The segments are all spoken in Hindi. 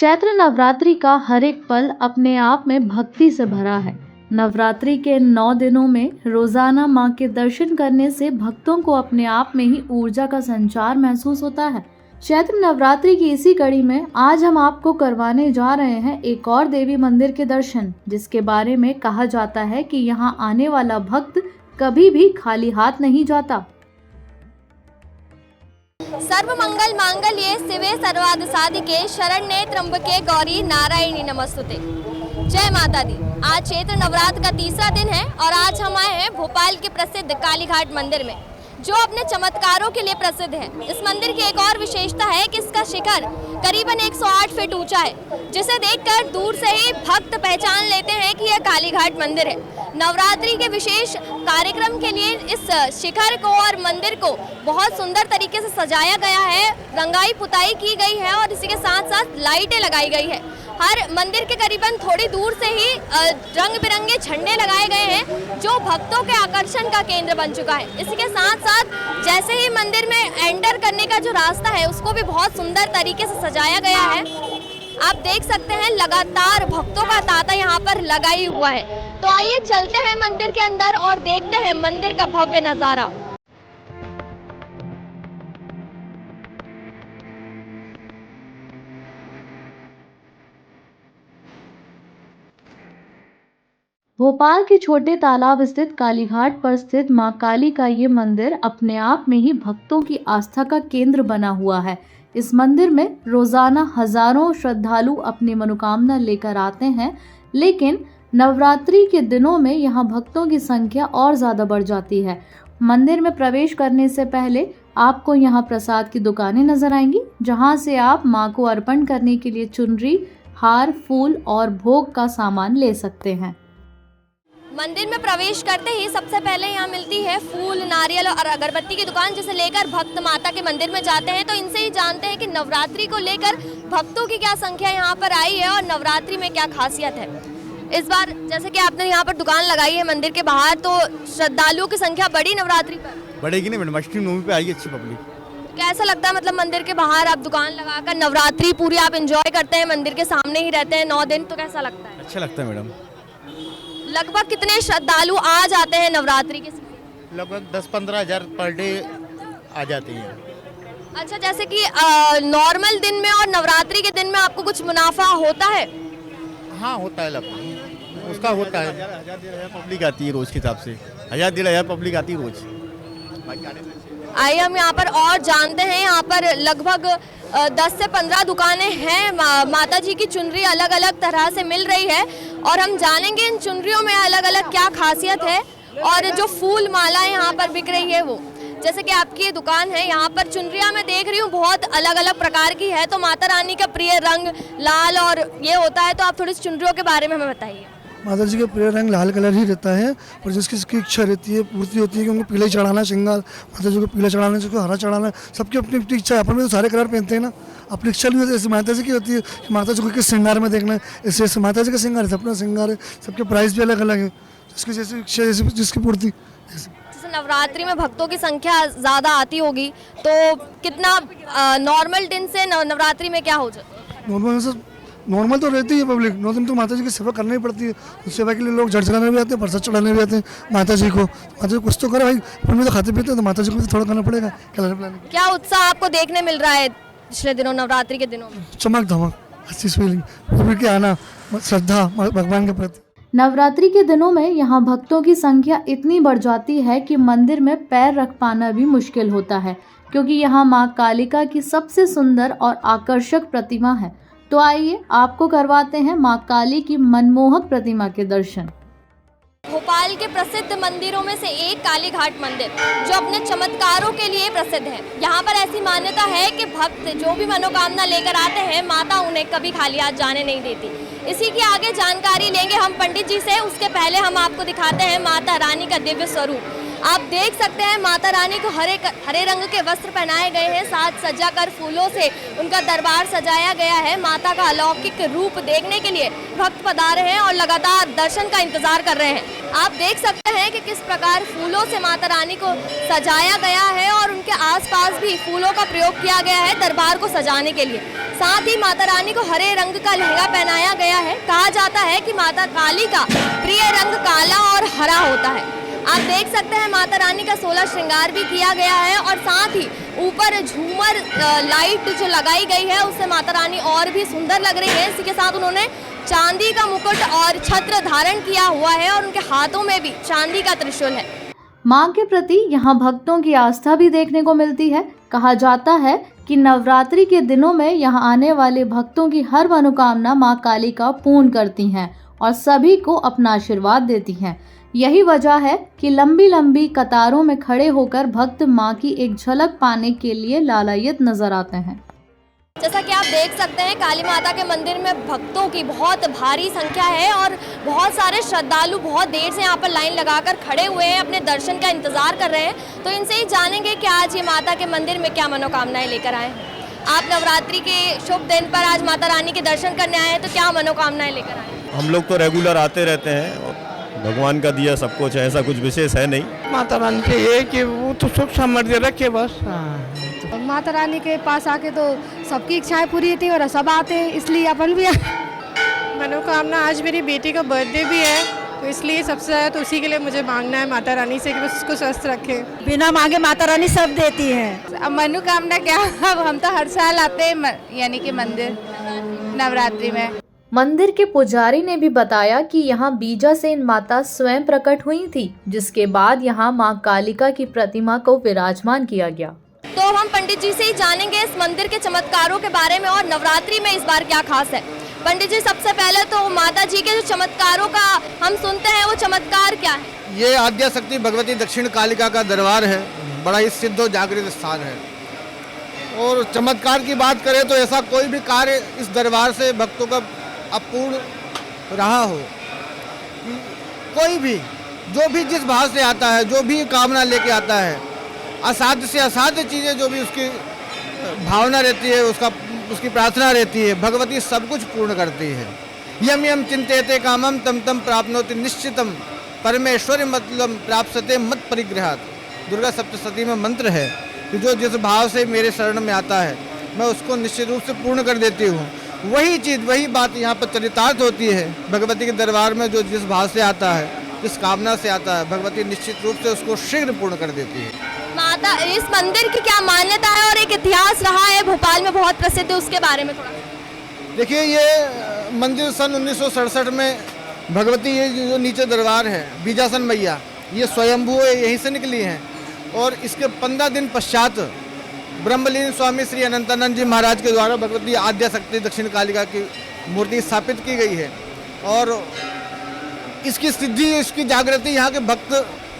चैत्र नवरात्रि का हर एक पल अपने आप में भक्ति से भरा है। नवरात्रि के 9 दिनों में रोजाना मां के दर्शन करने से भक्तों को अपने आप में ही ऊर्जा का संचार महसूस होता है। चैत्र नवरात्रि की इसी कड़ी में आज हम आपको करवाने जा रहे हैं एक और देवी मंदिर के दर्शन, जिसके बारे में कहा जाता है कि यहाँ आने वाला भक्त कभी भी खाली हाथ नहीं जाता। सर्वमंगल मांगल्ये शिवे सर्वार्थ साधिके शरण्ये त्र्यंबके गौरी नारायणी नमस्तुते। जय माता दी। आज चैत्र नवरात्र का तीसरा दिन है और आज हम आए हैं भोपाल के प्रसिद्ध कालीघाट मंदिर में, जो अपने चमत्कारों के लिए प्रसिद्ध है। इस मंदिर की एक और विशेषता है कि इसका शिखर करीबन 108 फीट ऊंचा है, जिसे देखकर दूर से ही भक्त पहचान लेते हैं कि यह कालीघाट मंदिर है। नवरात्रि के विशेष कार्यक्रम के लिए इस शिखर को और मंदिर को बहुत सुंदर तरीके से सजाया गया है, रंगाई पुताई की गई है और इसी के साथ साथ लाइटें लगाई गई है। हर मंदिर के करीबन थोड़ी दूर से ही रंग बिरंगे झंडे लगाए गए हैं, जो भक्तों के आकर्षण का केंद्र बन चुका है। इसी के साथ साथ जैसे ही मंदिर में एंटर करने का जो रास्ता है, उसको भी बहुत सुंदर तरीके से सजाया गया है। आप देख सकते हैं लगातार भक्तों का तांता यहाँ पर लगा ही हुआ है। तो आइए चलते हैं मंदिर के अंदर और देखते हैं मंदिर का भव्य नजारा। भोपाल के छोटे तालाब स्थित कालीघाट पर स्थित मां काली का ये मंदिर अपने आप में ही भक्तों की आस्था का केंद्र बना हुआ है। इस मंदिर में रोजाना हजारों श्रद्धालु अपनी मनोकामना लेकर आते हैं, लेकिन नवरात्रि के दिनों में यहाँ भक्तों की संख्या और ज्यादा बढ़ जाती है। मंदिर में प्रवेश करने से पहले आपको यहाँ प्रसाद की दुकानें नजर आएंगी, जहाँ से आप माँ को अर्पण करने के लिए चुनरी, हार, फूल और भोग का सामान ले सकते हैं। मंदिर में प्रवेश करते ही सबसे पहले यहाँ मिलती है फूल, नारियल और अगरबत्ती की दुकान, जिसे लेकर भक्त माता के मंदिर में जाते हैं। तो इनसे ही जानते हैं कि नवरात्रि को लेकर भक्तों की क्या संख्या यहाँ पर आई है और नवरात्रि में क्या खासियत है। इस बार जैसे कि आपने यहाँ पर दुकान लगाई है मंदिर के बाहर, तो श्रद्धालुओं की संख्या बढ़ी नवरात्रि पर? बढ़ेगी नहीं मैडम, अष्टमी नवमी पे आएगी अच्छी पब्लिक। कैसा लगता है, मतलब मंदिर के बाहर आप दुकान लगाकर नवरात्रि पूरी आप एंजॉय करते हैं, मंदिर के सामने ही रहते हैं 9 दिन, तो कैसा लगता है? अच्छा लगता है मैडम। लगभग कितने श्रद्धालु आ जाते हैं नवरात्रि के समय? लगभग 10-15 हज़ार पर डे आ जाते हैं। अच्छा, जैसे कि नॉर्मल दिन में और नवरात्रि के दिन में आपको कुछ मुनाफा होता है? हाँ होता है, लगभग उसका होता है। 1000-1500 पब्लिक आती है रोज के हिसाब से, 1000-1500 पब्लिक आती है रोज। आइए हम यहाँ पर और जानते हैं। यहाँ पर लगभग 10 से 15 दुकानें हैं। माता जी की चुनरी अलग अलग तरह से मिल रही है और हम जानेंगे इन चुनरियों में अलग अलग क्या खासियत है और जो फूल माला यहाँ पर बिक रही है वो। जैसे कि आपकी ये दुकान है, यहाँ पर चुनरियाँ मैं देख रही हूँ बहुत अलग अलग प्रकार की है। तो माता रानी का प्रिय रंग लाल और ये होता है, तो आप थोड़ी चुनरियों के बारे में हमें बताइए। माता जी का प्रिय रंग लाल कलर ही रहता है और जिसकी इच्छा रहती है, पूर्ति होती है कि उनको पीला चढ़ाना, श्रृंगार माता जी को पीला चढ़ाना, जिसको हरा चढ़ाना, सबकी अपनी अपनी इच्छा है। अपन में तो सारे कलर पहनते हैं ना, अपनी इच्छा नहीं होती। ऐसे माता जी की होती है कि माता जी को किस श्रृंगार में देखना है, ऐसे माता जी का श्रृंगार है, अपना श्रृंगार है, सबके प्राइस भी अलग अलग है, जिसकी जैसी इच्छा, जैसी जिसकी पूर्ति। जैसे नवरात्रि में भक्तों की संख्या ज़्यादा आती होगी, तो कितना नॉर्मल दिन से नवरात्रि में क्या हो जाता है? नॉर्मल तो रहती है पब्लिक, 9 दिन तो माता जी की सेवा करनी पड़ती है। उस सेवा के लिए लोग जड़ चढ़ाने भी आते हैं, प्रसाद चढ़ाने भी आते हैं माता जी को। माता जी कुछ तो करे भाई, अपन में तो खाते पीते हैं, तो माता जी को भी थोड़ा करना पड़ेगा। क्या उत्साह आपको देखने मिल रहा है पिछले दिनों, नवरात्रि के दिनों में? चमक धमक, अच्छी फीलिंग, पब्लिक के आना, श्रद्धा भगवान के प्रति। नवरात्रि के दिनों में यहाँ भक्तों की संख्या इतनी बढ़ जाती है कि मंदिर में पैर रख पाना भी मुश्किल होता है, क्योंकि यहाँ माँ कालिका की सबसे सुंदर और आकर्षक प्रतिमा है। तो आइए आपको करवाते हैं माँ काली की मनमोहक प्रतिमा के दर्शन। भोपाल के प्रसिद्ध मंदिरों में से एक कालीघाट मंदिर, जो अपने चमत्कारों के लिए प्रसिद्ध है। यहाँ पर ऐसी मान्यता है कि भक्त जो भी मनोकामना लेकर आते हैं, माता उन्हें कभी खाली हाथ जाने नहीं देती। इसी की आगे जानकारी लेंगे हम पंडित जी से। उसके पहले हम आपको दिखाते हैं माता रानी का दिव्य स्वरूप। आप देख सकते हैं माता रानी को हरे रंग के वस्त्र पहनाए गए हैं, साथ सजाकर फूलों से उनका दरबार सजाया गया है। माता का अलौकिक रूप देखने के लिए भक्त पधारे हैं और लगातार दर्शन का इंतजार कर रहे हैं। आप देख सकते हैं कि किस प्रकार फूलों से माता रानी को सजाया गया है और उनके आसपास भी फूलों का प्रयोग किया गया है दरबार को सजाने के लिए। साथ ही माता रानी को हरे रंग का लहंगा पहनाया गया है। कहा जाता है कि माता काली का प्रिय रंग काला और हरा होता है। आप देख सकते हैं माता रानी का 16 श्रृंगार भी किया गया है और साथ ही ऊपर झूमर लाइट जो लगाई गई है उससे माता रानी और भी सुंदर लग रही है। इसी के साथ उन्होंने चांदी का मुकुट और छत्र धारण किया हुआ है और उनके हाथों में भी चांदी का त्रिशूल है। मां के प्रति यहाँ भक्तों की आस्था भी देखने को मिलती है। कहा जाता है कि नवरात्रि के दिनों में यहाँ आने वाले भक्तों की हर मनोकामना मां काली का पूर्ण करती हैं और सभी को अपना आशीर्वाद देती हैं। यही वजह है कि लंबी लंबी कतारों में खड़े होकर भक्त मां की एक झलक पाने के लिए लालायित नजर आते हैं। जैसा कि आप देख सकते हैं काली माता के मंदिर में भक्तों की बहुत भारी संख्या है और बहुत सारे श्रद्धालु बहुत देर से यहाँ पर लाइन लगाकर खड़े हुए हैं, अपने दर्शन का इंतजार कर रहे हैं। तो इनसे ही जानेंगे कि आज ये माता के मंदिर में क्या मनोकामनाएं लेकर आए हैं। आप नवरात्रि के शुभ दिन पर आज माता रानी के दर्शन करने आए हैं, तो क्या मनोकामनाएं लेकर आए हैं? हम लोग तो रेगुलर आते रहते हैं और भगवान का दिया सब कुछ है, ऐसा कुछ विशेष है नहीं। माता रानी से ये कि वो तो सुख समृद्धि रखे बस। माता रानी के पास आके तो सबकी इच्छाएं पूरी होती हैं और सब आते हैं, इसलिए अपन भी मनोकामना आज मेरी बेटी का बर्थडे भी है तो इसलिए सबसे ज़्यादा तो उसी के लिए मुझे मांगना है माता रानी से कि बस उसको स्वस्थ रखे। बिना मांगे माता रानी सब देती है। अब मनोकामना क्या, अब हम तो हर साल आते हैं यानी कि मंदिर नवरात्रि में। मंदिर के पुजारी ने भी बताया कि यहाँ बीजासेन माता स्वयं प्रकट हुई थी, जिसके बाद यहाँ मां कालिका की प्रतिमा को विराजमान किया गया। तो हम पंडित जी से ही जानेंगे इस मंदिर के चमत्कारों के बारे में और नवरात्रि में इस बार क्या खास है। पंडित जी, सबसे पहले तो माता जी के जो चमत्कारों का हम सुनते हैं वो चमत्कार क्या है? ये आद्या शक्ति भगवती दक्षिण कालिका का दरबार है, बड़ा ही सिद्ध और जागृत स्थान है। और चमत्कार की बात करें तो ऐसा कोई भी कार्य इस दरबार से भक्तों का अपूर्ण रहा हो। कोई भी जो भी जिस भाव से आता है, जो भी कामना लेके आता है, असाध्य से असाध्य चीज़ें जो भी उसकी भावना रहती है, उसकी प्रार्थना रहती है, भगवती सब कुछ पूर्ण करती है। यम यम चिंतेते कामम तम तम प्राप्नोति निश्चितम परमेश्वरी मतलब प्राप्यते मत परिग्रहात्। दुर्गा सप्तशती में मंत्र है कि जो जिस भाव से मेरे शरण में आता है मैं उसको निश्चित रूप से पूर्ण कर देती हूँ। वही चीज़, वही बात यहाँ पर चरितार्थ होती है। भगवती के दरबार में जो जिस भाव से आता है, जिस कामना से आता है, भगवती निश्चित रूप से उसको शीघ्र पूर्ण कर देती है। माता, इस मंदिर की क्या मान्यता है और एक इतिहास रहा है भोपाल में बहुत प्रसिद्ध है, उसके बारे में थोड़ा। देखिए, ये मंदिर सन 1967 में भगवती, ये जो नीचे दरबार है बीजासन मैया, ये स्वयंभू यहीं से निकली हैं। और इसके 15 दिन पश्चात ब्रह्मलीन स्वामी श्री अनंतानंद जी महाराज के द्वारा भगवती आद्या शक्ति दक्षिण कालिका की मूर्ति स्थापित की गई है। और इसकी सिद्धि, इसकी जागृति यहाँ के भक्त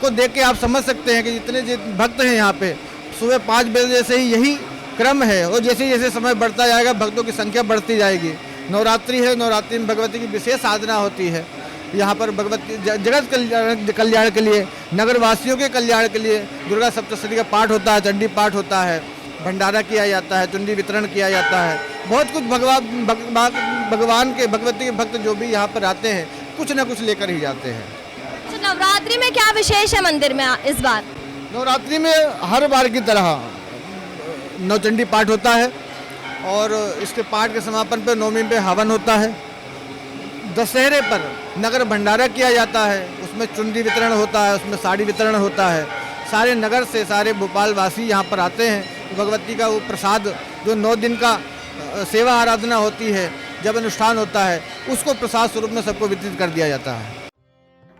को देख के आप समझ सकते हैं कि जितने भक्त हैं यहाँ पे, सुबह 5 बजे से ही यही क्रम है। और जैसे जैसे समय बढ़ता जाएगा भक्तों की संख्या बढ़ती जाएगी। नवरात्रि है, नवरात्रि में भगवती की विशेष साधना होती है। यहाँ पर भगवती जगत कल्याण के लिए, नगर वासियों के कल्याण के लिए दुर्गा सप्तशती का पाठ होता है, चंडी पाठ होता है, भंडारा किया जाता है, चुंडी वितरण किया जाता है। बहुत कुछ भगवान के, भगवती के भक्त जो भी यहाँ पर आते हैं कुछ न कुछ लेकर ही जाते हैं। तो नवरात्रि में क्या विशेष है मंदिर में इस बार? नवरात्रि में हर बार की तरह नवचंडी पाठ होता है और इसके पाठ के समापन पर नवमी पे हवन होता है। दशहरे पर नगर भंडारा किया जाता है, उसमें चुंडी वितरण होता है, उसमें साड़ी वितरण होता है। सारे नगर से सारे भोपाल वासी यहाँ पर आते हैं। भगवती का वो प्रसाद जो 9 दिन का सेवा आराधना होती है, जब अनुष्ठान होता है, उसको प्रसाद स्वरूप में सबको वितरित कर दिया जाता है।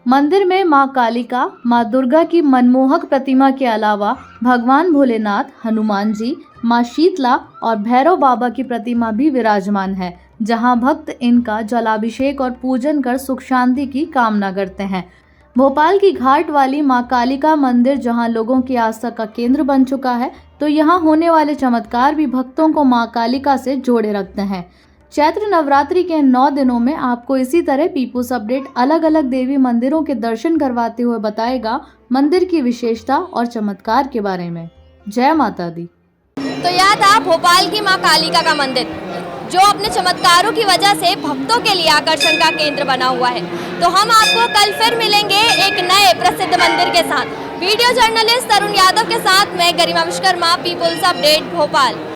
मंदिर में मां कालिका, मां दुर्गा की मनमोहक प्रतिमा के अलावा भगवान भोलेनाथ, हनुमान जी, मां शीतला और भैरव बाबा की प्रतिमा भी विराजमान है, जहां भक्त इनका जलाभिषेक और पूजन कर सुख शांति की कामना करते हैं। भोपाल की घाट वाली मां कालिका मंदिर जहां लोगों की आस्था का केंद्र बन चुका है, तो यहां होने वाले चमत्कार भी भक्तों को मां कालिका से जोड़े रखते हैं। चैत्र नवरात्रि के 9 दिनों में आपको इसी तरह पीपुल्स अपडेट अलग अलग देवी मंदिरों के दर्शन करवाते हुए बताएगा मंदिर की विशेषता और चमत्कार के बारे में। जय माता दी। तो यह था भोपाल की मां कालिका का मंदिर, जो अपने चमत्कारों की वजह से भक्तों के लिए आकर्षण का केंद्र बना हुआ है। तो हम आपको कल फिर मिलेंगे एक नए प्रसिद्ध मंदिर के साथ। वीडियो जर्नलिस्ट तरुण यादव के साथ मैं गरिमा विश्वकर्मा, पीपुल्स अपडेट भोपाल।